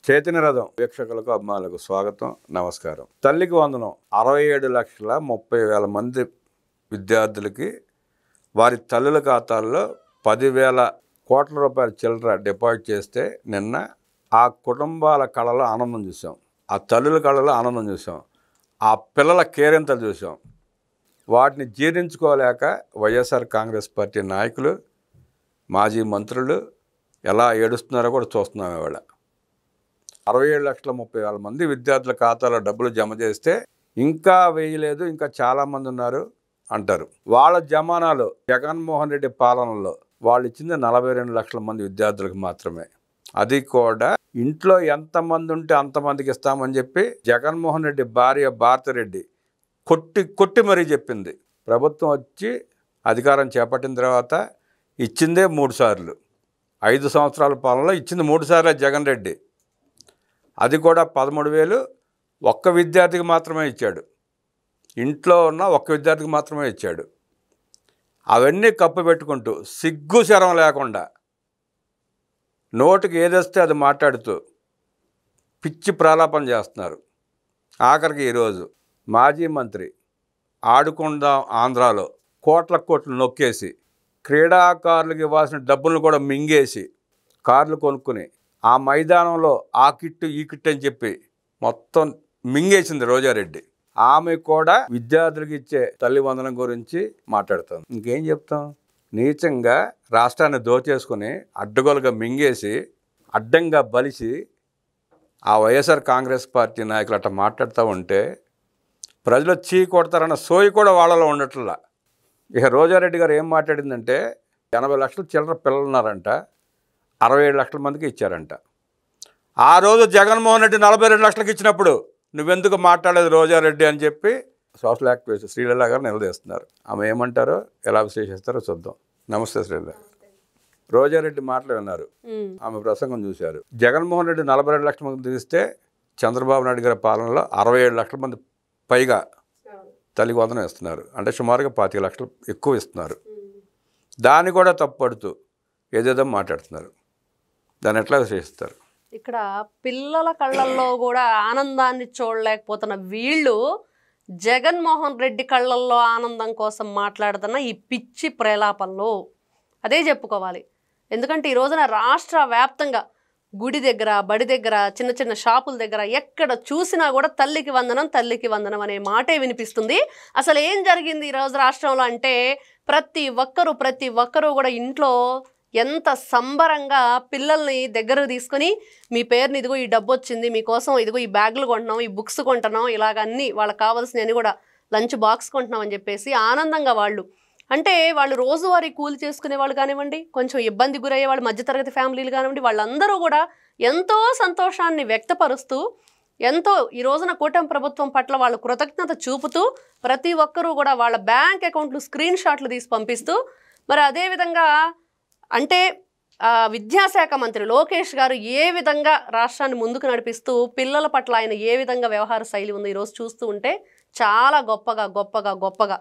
చైతన్య రథం వీక్షకులకు అభిమానులకు స్వాగతం, నమస్కారం. తల్లికి వందనం 67,30,000 మంది విద్యార్థులకి వారి తల్లుల ఖాతాల్లో 10,000 కోట్ల రూపాయల చిల్లర డిపాజిట్ చేస్తే నిన్న ఆ కుటుంబాల కళలో ఆనందం చూసాం, ఆ తల్లుల కళలో ఆనందం చూసాం, ఆ పిల్లల కేరింతలు చూసాం. వాటిని జీర్ణించుకోలేక వైఎస్ఆర్ కాంగ్రెస్ పార్టీ నాయకులు, మాజీ మంత్రులు ఎలా ఏడుస్తున్నారో కూడా చూస్తున్నాం. ఇవాళ 67,30,000 మంది విద్యార్థుల ఖాతాలో డబ్బులు జమ చేస్తే ఇంకా వేయలేదు, ఇంకా చాలామంది ఉన్నారు అంటారు. వాళ్ళ జమానాలు జగన్మోహన్ రెడ్డి పాలనలో వాళ్ళు ఇచ్చింది 42 లక్షల మంది విద్యార్థులకు మాత్రమే. అది కూడా ఇంట్లో ఎంతమంది ఉంటే అంతమందికి ఇస్తామని చెప్పి జగన్మోహన్ రెడ్డి భార్య భారతిరెడ్డి కొట్టి మరీ చెప్పింది. ప్రభుత్వం వచ్చి అధికారం చేపట్టిన తర్వాత ఇచ్చిందే 3 సార్లు. 5 సంవత్సరాల పాలనలో ఇచ్చింది 3 సార్లే జగన్ రెడ్డి. అది కూడా 13,000 ఒక్క విద్యార్థికి మాత్రమే ఇచ్చాడు. ఇంట్లో ఉన్న ఒక్క విద్యార్థికి మాత్రమే ఇచ్చాడు. అవన్నీ కప్పు పెట్టుకుంటూ సిగ్గు శరం లేకుండా నోటికి ఏదొస్తే అది మాట్లాడుతూ పిచ్చి ప్రలాపన చేస్తున్నారు. ఆఖరికి ఈరోజు మాజీ మంత్రి ఆడుకుందాం ఆంధ్రాలో కోట్లు నొక్కేసి క్రీడాకారులకు ఇవ్వాల్సిన డబ్బులను కూడా మింగేసి కార్లు కొనుక్కుని ఆ మైదానంలో ఆ కిట్టు ఈ కిట్టు అని చెప్పి మొత్తం మింగేసింది రోజారెడ్డి. ఆమె కూడా విద్యార్థులకు ఇచ్చే తల్లి వందనం గురించి మాట్లాడుతుంది. ఇంకేం చెప్తాం? నీచంగా రాష్ట్రాన్ని దోచేసుకుని అడ్డగోలుగా మింగేసి అడ్డంగా బలిసి ఆ వైఎస్ఆర్ కాంగ్రెస్ పార్టీ నాయకులు అట్లా మాట్లాడుతూ ఉంటే ప్రజలు చీ కొడతారన్న సోయి కూడా వాళ్ళలో ఉండట్లా. ఇక రోజారెడ్డి గారు ఏం మాట్లాడిందంటే 80 లక్షల చిల్లర పిల్లలు ఉన్నారంట, 67 లక్షల మందికి ఇచ్చారంట. ఆ రోజు జగన్మోహన్ రెడ్డి 42 లక్షలకు ఇచ్చినప్పుడు నువ్వెందుకు మాట్లాడలేదు రోజారెడ్డి అని చెప్పి సోషల్ యాక్టివిస్ట్ శ్రీలీల గారు నిలదీస్తున్నారు. ఆమె ఏమంటారో ఎలా విశ్లేషిస్తారో చూద్దాం. నమస్తే శ్రీలీల గారు. రోజారెడ్డి మాటలు విన్నారు, ఆమె ప్రసంగం చూశారు. జగన్మోహన్ రెడ్డి 42 లక్షల మంది తీస్తే చంద్రబాబు నాయుడు గారి పాలనలో 67 లక్షల మంది పైగా తల్లికి వందనం ఇస్తున్నారు. అంటే సుమారుగా 25 లక్షలు ఎక్కువ ఇస్తున్నారు. దాన్ని కూడా తప్పుపడుతూ ఏదేదో మాట్లాడుతున్నారు. దాన్ని ఎట్లా విశ్లేషిస్తారు? ఇక్కడ పిల్లల కళ్ళల్లో కూడా ఆనందాన్ని చూడలేకపోతున్న వీళ్ళు జగన్మోహన్ రెడ్డి కళ్ళల్లో ఆనందం కోసం మాట్లాడుతున్న ఈ పిచ్చి ప్రలాపంలో అదే చెప్పుకోవాలి. ఎందుకంటే ఈ రోజున రాష్ట్ర వ్యాప్తంగా గుడి దగ్గర, బడి దగ్గర, చిన్న చిన్న షాపుల దగ్గర ఎక్కడ చూసినా కూడా తల్లికి వందనం అనే మాటే వినిపిస్తుంది. అసలు ఏం జరిగింది ఈరోజు రాష్ట్రంలో అంటే ప్రతి ఒక్కరూ కూడా ఇంట్లో ఎంత సంబరంగా పిల్లల్ని దగ్గరకు తీసుకొని మీ పేరుని ఇదిగో ఈ డబ్బు వచ్చింది, మీకోసం ఇదిగో ఈ బ్యాగులు కొంటున్నాం, ఈ బుక్స్ కొంటున్నాం, ఇలాగ అన్నీ వాళ్ళకి కావాల్సినవి కూడా లంచ్ బాక్స్ కొంటున్నాం అని చెప్పేసి ఆనందంగా వాళ్ళు రోజువారీ కూలి చేసుకునే వాళ్ళు కానివ్వండి, కొంచెం ఇబ్బంది గురయ్యే వాళ్ళు, మధ్యతరగతి ఫ్యామిలీలు కానివ్వండి, వాళ్ళందరూ కూడా ఎంతో సంతోషాన్ని వ్యక్తపరుస్తూ ఎంతో ఈ రోజున కూటమి ప్రభుత్వం పట్ల వాళ్ళు కృతజ్ఞత చూపుతూ ప్రతి ఒక్కరూ కూడా వాళ్ళ బ్యాంక్ అకౌంట్లు స్క్రీన్ షాట్లు తీసి పంపిస్తూ మరి అదేవిధంగా అంటే విద్యాశాఖ మంత్రి లోకేష్ గారు ఏ విధంగా రాష్ట్రాన్ని ముందుకు నడిపిస్తూ పిల్లల పట్ల ఆయన ఏ విధంగా వ్యవహార శైలి ఉందో ఈరోజు చూస్తూ ఉంటే చాలా గొప్పగా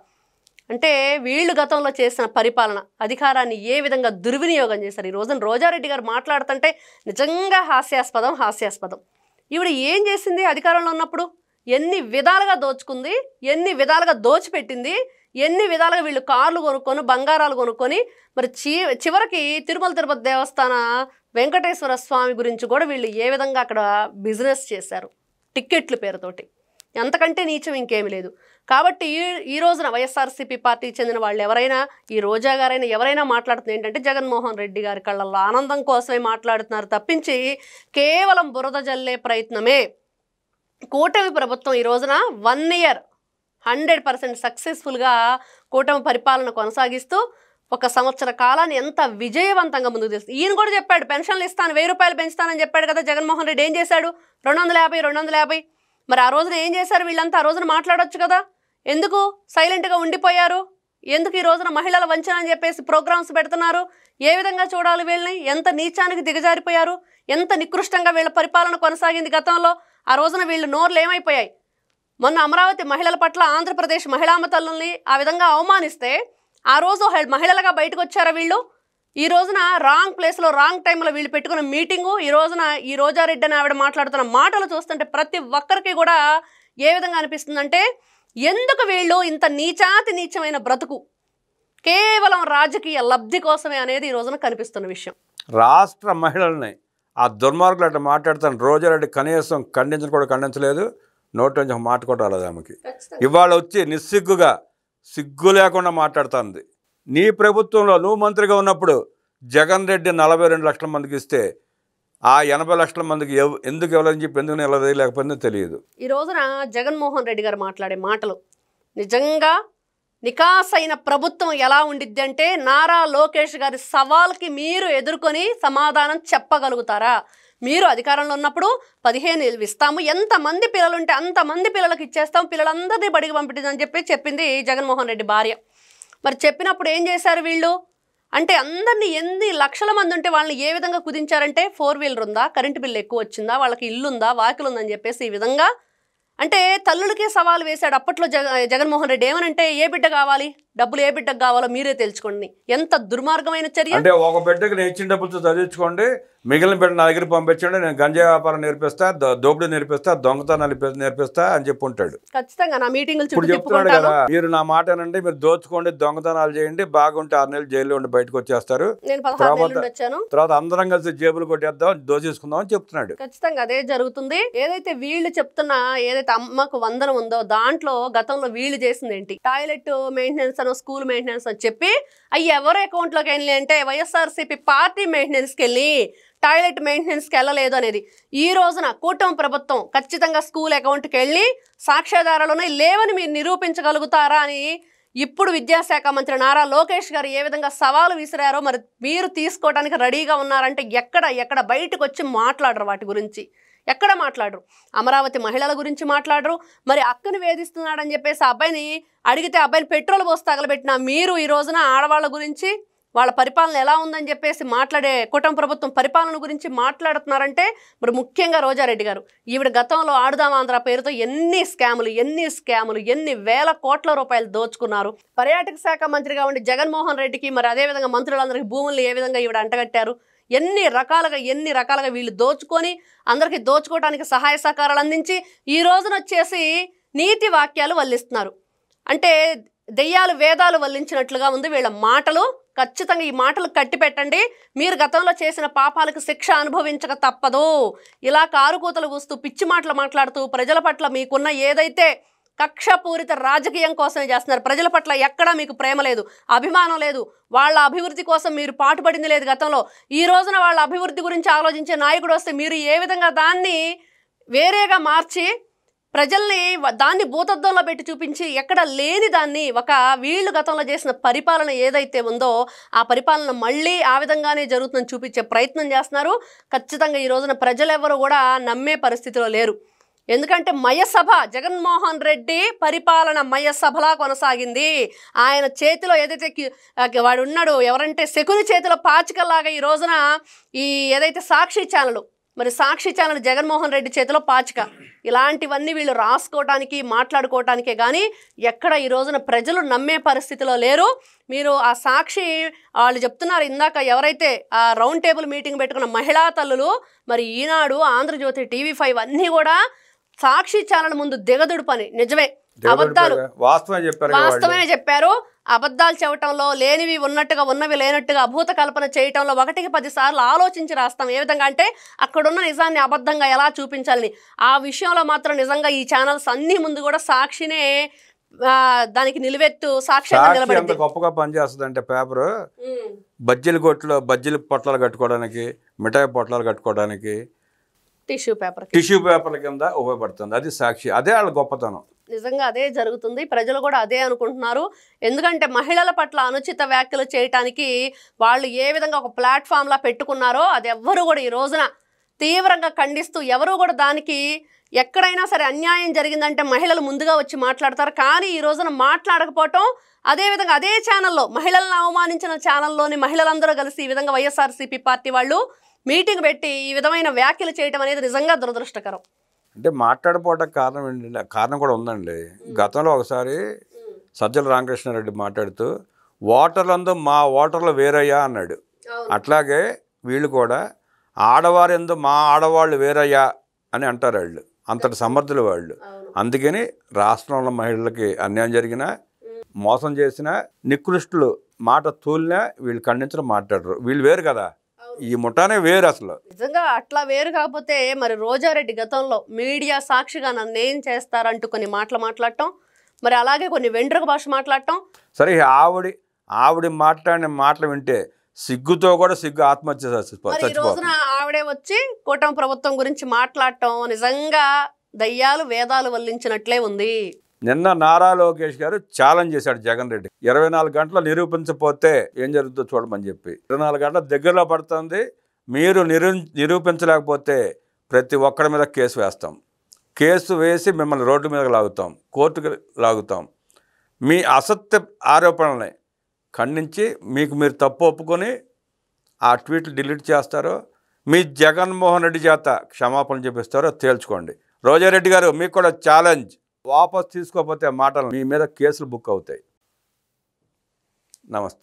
అంటే వీళ్ళు గతంలో చేసిన పరిపాలన అధికారాన్ని ఏ విధంగా దుర్వినియోగం చేశారు. ఈ రోజున రోజారెడ్డి గారు మాట్లాడుతుంటే నిజంగా హాస్యాస్పదం. ఈవిడ ఏం చేసింది అధికారంలో ఉన్నప్పుడు? ఎన్ని విధాలుగా దోచుకుంది, ఎన్ని విధాలుగా దోచిపెట్టింది, ఎన్ని విధాలుగా వీళ్ళు కార్లు కొనుక్కొని బంగారాలు కొనుక్కొని మరి చివరికి తిరుపతి దేవస్థాన వెంకటేశ్వర స్వామి గురించి కూడా వీళ్ళు ఏ విధంగా అక్కడ బిజినెస్ చేశారు టిక్కెట్ల పేరుతోటి. అంతకంటే నీచం ఇంకేమీ లేదు. కాబట్టి ఈ రోజున వైఎస్ఆర్సీపీ పార్టీకి చెందిన వాళ్ళు ఎవరైనా, ఈ రోజా గారైనా ఎవరైనా మాట్లాడుతుంది ఏంటంటే జగన్మోహన్ రెడ్డి గారి కళ్ళల్లో ఆనందం కోసమే మాట్లాడుతున్నారు తప్పించి కేవలం బురద జల్లే ప్రయత్నమే. కూటమి ప్రభుత్వం ఈ రోజున 1 year 100% సక్సెస్ఫుల్గా కూటమి పరిపాలన కొనసాగిస్తూ 1 సంవత్సర కాలాన్ని ఎంత విజయవంతంగా ముందుకు తెస్తుంది. ఈయన కూడా చెప్పాడు పెన్షన్లు ఇస్తాను, 1000 రూపాయలు పెంచుతానని చెప్పాడు కదా జగన్మోహన్ రెడ్డి. ఏం చేశాడు? 250. మరి ఆ రోజున ఏం చేశారు వీళ్ళంతా? ఆ రోజున మాట్లాడొచ్చు కదా, ఎందుకు సైలెంట్గా ఉండిపోయారు? ఎందుకు ఈ రోజున మహిళల వంచన అని చెప్పేసి ప్రోగ్రామ్స్ పెడుతున్నారు? ఏ విధంగా చూడాలి వీళ్ళని? ఎంత నీచానికి దిగజారిపోయారు, ఎంత నికృష్టంగా వీళ్ళ పరిపాలన కొనసాగింది గతంలో. ఆ రోజున వీళ్ళు నోర్లు ఏమైపోయాయి? మొన్న అమరావతి మహిళల పట్ల ఆంధ్రప్రదేశ్ మహిళామ తల్లుల్ని ఆ విధంగా అవమానిస్తే ఆ రోజు మహిళలుగా బయటకు వచ్చారా వీళ్ళు? ఈ రోజున రాంగ్ ప్లేస్లో రాంగ్ టైంలో వీళ్ళు పెట్టుకున్న మీటింగు, ఈ రోజున ఈ రోజారెడ్డి అని ఆవిడ మాట్లాడుతున్న మాటలు చూస్తుంటే ప్రతి ఒక్కరికి కూడా ఏ విధంగా అనిపిస్తుందంటే ఎందుకు వీళ్ళు ఇంత నీచాతి నీచమైన బ్రతుకు కేవలం రాజకీయ లబ్ధి కోసమే అనేది ఈ రోజున కనిపిస్తున్న విషయం. రాష్ట్ర మహిళల్ని ఆ దుర్మార్గులు అట్లా మాట్లాడుతాను. రోజారెడ్డి కనీసం ఖండించలేదు, నోటి నుంచి ఒక మాట కూడా రాలేదు ఆమెకి. ఇవాళ వచ్చి నిస్సిగ్గుగా సిగ్గు లేకుండా మాట్లాడుతుంది. నీ ప్రభుత్వంలో నువ్వు మంత్రిగా ఉన్నప్పుడు జగన్ రెడ్డి 42 లక్షల మందికి ఇస్తే ఆ 80 లక్షల మందికి ఎందుకు ఇవ్వాలని చెప్పి ఎందుకు నిలదీయలేకపోయిందో తెలియదు. ఈ రోజున జగన్మోహన్ రెడ్డి గారు మాట్లాడే మాటలు నిజంగా నికాసైన ప్రభుత్వం ఎలా ఉండిద్ది అంటే, నారా లోకేష్ గారి సవాల్కి మీరు ఎదుర్కొని సమాధానం చెప్పగలుగుతారా? మీరు అధికారంలో ఉన్నప్పుడు 15 ఇస్తాము, ఎంతమంది పిల్లలు ఉంటే అంతమంది పిల్లలకు ఇచ్చేస్తాం, పిల్లలందరినీ బడికి పంపించదని చెప్పింది జగన్మోహన్ రెడ్డి భార్య. మరి చెప్పినప్పుడు ఏం చేశారు వీళ్ళు అంటే, అందరినీ ఎన్ని లక్షల మంది ఉంటే వాళ్ళని ఏ విధంగా కుదించారంటే, 4 వీలర్ ఉందా, కరెంటు బిల్లు ఎక్కువ వచ్చిందా, వాళ్ళకి ఇల్లు ఉందా, వాకిలు ఉందని చెప్పేసి ఈ విధంగా అంటే తల్లులకే సవాల్ వేశాడు అప్పట్లో జగన్మోహన్ రెడ్డి. ఏమనంటే, ఏ బిడ్డ కావాలి, డబ్బులు ఏ బిడ్డకు కావాలో మీరే తెలుసుకోండి. ఎంత దుర్మార్గమైన చర్య అంటే, ఒక బిడ్డకి నేను ఇచ్చిన డబ్బులతో చదివించుకోండి, మిగిలిన బిడ్డ నా దగ్గర పంపించండి, నేను గంజా వ్యాపారం నేర్పిస్తా, దోపిడీ నేర్పిస్తా, దొంగతనాలు నేర్పిస్తా అని చెప్పి ఉంటాడు. ఖచ్చితంగా నా మీటింగ్లు ఇప్పుడు చెప్తున్నాడు కదా, మీరు నా మాట అనండి, మీరు దోచుకోండి, దొంగతనాలు చేయండి, బాగుంటే 6 నెలలు జైల్లో ఉండి బయటకు వచ్చేస్తారు, తర్వాత అందరం కలిసి జేబులు కొట్టేద్దాం, దోచేసుకుందాం అని చెప్తున్నాడు. ఖచ్చితంగా అదే జరుగుతుంది. ఏదైతే వీళ్ళు చెప్తున్నా, ఏదైతే అమ్మకు వందనం ఉందో దాంట్లో గతంలో వీళ్ళు చేసింది ఏంటి, టాయిలెట్ మెయింటెనెన్స్ అనో స్కూల్ మెయింటెనెన్స్ అని చెప్పి అవి ఎవరి అకౌంట్లోకి వెళ్ళి అంటే వైఎస్ఆర్సీపీ పార్టీ మెయింటెనెన్స్కి వెళ్ళి టాయిలెట్ మెయింటెనెన్స్కి వెళ్ళలేదు అనేది ఈ రోజున కూటమి ప్రభుత్వం ఖచ్చితంగా స్కూల్ అకౌంట్కి వెళ్ళి సాక్ష్యాధారాలను లేవని మీరు నిరూపించగలుగుతారా అని ఇప్పుడు విద్యాశాఖ మంత్రి నారా లోకేష్ గారు ఏ విధంగా సవాలు విసిరారో మరి మీరు తీసుకోవడానికి రెడీగా ఉన్నారంటే ఎక్కడ బయటకు వచ్చి మాట్లాడరు, వాటి గురించి ఎక్కడ మాట్లాడరు. అమరావతి మహిళల గురించి మాట్లాడరు. మరి అక్కను వేధిస్తున్నాడని చెప్పేసి అబ్బాయిని అడిగితే అబ్బాయిని పెట్రోల్ పోసి తగలబెట్టిన మీరు ఈ రోజున ఆడవాళ్ళ గురించి, వాళ్ళ పరిపాలన ఎలా ఉందని చెప్పేసి మాట్లాడే కూటమి ప్రభుత్వం పరిపాలన గురించి మాట్లాడుతున్నారంటే మరి ముఖ్యంగా రోజారెడ్డి గారు, ఈవిడ గతంలో ఆడుదాం ఆంధ్ర పేరుతో ఎన్ని స్కాములు ఎన్ని వేల కోట్ల రూపాయలు దోచుకున్నారు. పర్యాటక శాఖ మంత్రిగా ఉండి జగన్మోహన్ రెడ్డికి మరి అదేవిధంగా మంత్రులందరికీ భూములు ఏ విధంగా ఈవిడ అంటగట్టారు, ఎన్ని రకాలుగా వీళ్ళు దోచుకొని అందరికీ దోచుకోవడానికి సహాయ సహకారాలు అందించి ఈ రోజున వచ్చేసి నీతి వాక్యాలు వల్లిస్తున్నారు. అంటే దెయ్యాలు వేదాలు వల్లించినట్లుగా ఉంది వీళ్ళ మాటలు. ఖచ్చితంగా ఈ మాటలు కట్టి పెట్టండి. మీరు గతంలో చేసిన పాపాలకు శిక్ష అనుభవించక తప్పదు. ఇలా కారుకూతలు కూస్తూ పిచ్చి మాటలు మాట్లాడుతూ ప్రజల పట్ల మీకున్న ఏదైతే కక్షపూరిత రాజకీయం కోసమే చేస్తున్నారు. ప్రజల పట్ల ఎక్కడా మీకు ప్రేమ లేదు, అభిమానం లేదు, వాళ్ళ అభివృద్ధి కోసం మీరు పాటుపడింది లేదు గతంలో. ఈ రోజున వాళ్ళ అభివృద్ధి గురించి ఆలోచించే నాయకుడు వస్తే మీరు ఏ విధంగా దాన్ని వేరేగా మార్చి ప్రజల్ని దాన్ని భూతద్దంలో పెట్టి చూపించి ఎక్కడ లేని దాన్ని వీళ్ళు గతంలో చేసిన పరిపాలన ఏదైతే ఉందో ఆ పరిపాలన మళ్ళీ ఆ విధంగానే జరుగుతుందని చూపించే ప్రయత్నం చేస్తున్నారు. ఖచ్చితంగా ఈ రోజున ప్రజలెవరు కూడా నమ్మే పరిస్థితిలో లేరు. ఎందుకంటే మయసభ జగన్మోహన్ రెడ్డి పరిపాలన మయసభలా కొనసాగింది. ఆయన చేతిలో ఏదైతే వాడు ఉన్నాడు ఎవరంటే శకుని చేతిలో పాచికల్లాగా ఈ రోజున ఈ ఏదైతే సాక్షి ఛానల్, మరి సాక్షి ఛానల్ జగన్మోహన్ రెడ్డి చేతిలో పాచిక. ఇలాంటివన్నీ వీళ్ళు రాసుకోవటానికి మాట్లాడుకోవటానికే కానీ ఎక్కడ ఈ రోజున ప్రజలు నమ్మే పరిస్థితిలో లేరు. మీరు ఆ సాక్షి వాళ్ళు చెప్తున్నారు ఇందాక ఎవరైతే ఆ రౌండ్ టేబుల్ మీటింగ్ పెట్టుకున్న మహిళా తల్లులు, మరి ఈనాడు, ఆంధ్రజ్యోతి, టీవీ5 అన్నీ కూడా సాక్షి ఛానల్ ముందు దిగదుడు పని. నిజమే, అబద్ధాలు వాస్తవమే చెప్పారు. అబద్ధాలు చెప్పటంలో లేనివి ఉన్నట్టుగా ఉన్నవి లేనట్టుగా అభూత కల్పన చేయటంలో 1కి 10 సార్లు ఆలోచించి రాస్తాం. ఏ విధంగా అంటే అక్కడున్న నిజాన్ని అబద్ధంగా ఎలా చూపించాలని ఆ విషయంలో మాత్రం నిజంగా ఈ ఛానల్స్ అన్ని ముందు కూడా సాక్షినే దానికి నిలువెత్తు సాక్ష్యంగా నిలబడింది. గొప్పగా పనిచేస్తుంది అంటే పేపర్ బజ్జీల పొట్లాలు కట్టుకోవడానికి, మిఠాయి పొట్లాలు కట్టుకోవడానికి టిష్యూ పేపర్ల కింద ఉపయోగపడుతుంది. అది సాక్షి, అదే వాళ్ళ గొప్పతనం. నిజంగా అదే జరుగుతుంది. ప్రజలు కూడా అదే అనుకుంటున్నారు. ఎందుకంటే మహిళల పట్ల అనుచిత వ్యాఖ్యలు చేయటానికి వాళ్ళు ఏ విధంగా ఒక ప్లాట్ఫామ్లా పెట్టుకున్నారో అది ఎవ్వరు కూడా ఈ రోజున తీవ్రంగా ఖండిస్తూ ఎవరు కూడా దానికి ఎక్కడైనా సరే అన్యాయం జరిగిందంటే మహిళలు ముందుగా వచ్చి మాట్లాడతారు. కానీ ఈ రోజున మాట్లాడకపోవటం, అదేవిధంగా అదే ఛానల్లో మహిళలను అవమానించిన ఛానల్లోని మహిళలందరూ కలిసి ఈ విధంగా వైఎస్ఆర్సీపీ పార్టీ వాళ్ళు మీటింగ్ పెట్టి ఈ విధమైన వ్యాఖ్యలు చేయడం అనేది నిజంగా దురదృష్టకరం. అంటే మాట్లాడిపోవడానికి కారణం ఏంటంటే కారణం కూడా ఉందండి. గతంలో ఒకసారి సజ్జల రామకృష్ణారెడ్డి మాట్లాడుతూ ఓటర్లందరూ మా ఓటర్లు వేరయ్యా అన్నాడు. అట్లాగే వీళ్ళు కూడా ఆడవారు ఎందు మా ఆడవాళ్ళు వేరయ్యా అని అంటారు వాళ్ళు, అంతటి సమర్థులు వాళ్ళు. అందుకని రాష్ట్రంలో మహిళలకి అన్యాయం జరిగినా, మోసం చేసినా, నికృష్టులు మాట తూలినా వీళ్ళు ఖండించడం మాట్లాడరు. వీళ్ళు వేరు కదా, ఈ ముఠానే వేరు అసలు. నిజంగా అట్లా వేరు కాకపోతే మరి రోజారెడ్డి గతంలో మీడియా సాక్షిగా నన్ను ఏం చేస్తారంటూ కొన్ని మాటలు మాట్లాడటం, మరి అలాగే కొన్ని వెంట్రుక భాష మాట్లాడటం. సరే, ఆవిడ మాట్లాడిన మాటలు వింటే సిగ్గుతో కూడా సిగ్గు ఆత్మహత్య మరి ఈ రోజున ఆవిడే వచ్చి కూటమి ప్రభుత్వం గురించి మాట్లాడటం నిజంగా దయ్యాలు వేదాలు వల్లించినట్లే ఉంది. నిన్న నారా లోకేష్ గారు ఛాలెంజ్ చేశాడు జగన్ రెడ్డి, 24 గంటలు నిరూపించకపోతే ఏం జరుగుతుందో చూడమని చెప్పి. 24 గంటల దగ్గరలో పడుతుంది, మీరు నిరూపించలేకపోతే ప్రతి ఒక్కడి మీద కేసు వేస్తాం, కేసు వేసి మిమ్మల్ని రోడ్డు మీదకి లాగుతాం, కోర్టుకు లాగుతాం. మీ అసత్య ఆరోపణల్ని ఖండించి మీరు తప్పు ఒప్పుకొని ఆ ట్వీట్లు డిలీట్ చేస్తారో, మీ జగన్మోహన్ రెడ్డి చేత క్షమాపణ చెప్పిస్తారో తేల్చుకోండి. రోజారెడ్డి గారు, మీకు కూడా ఛాలెంజ్. వాపస్ తీసుకోకపోతే మాటలు మీ మీద కేసులు బుక్ అవుతాయి. నమస్తే.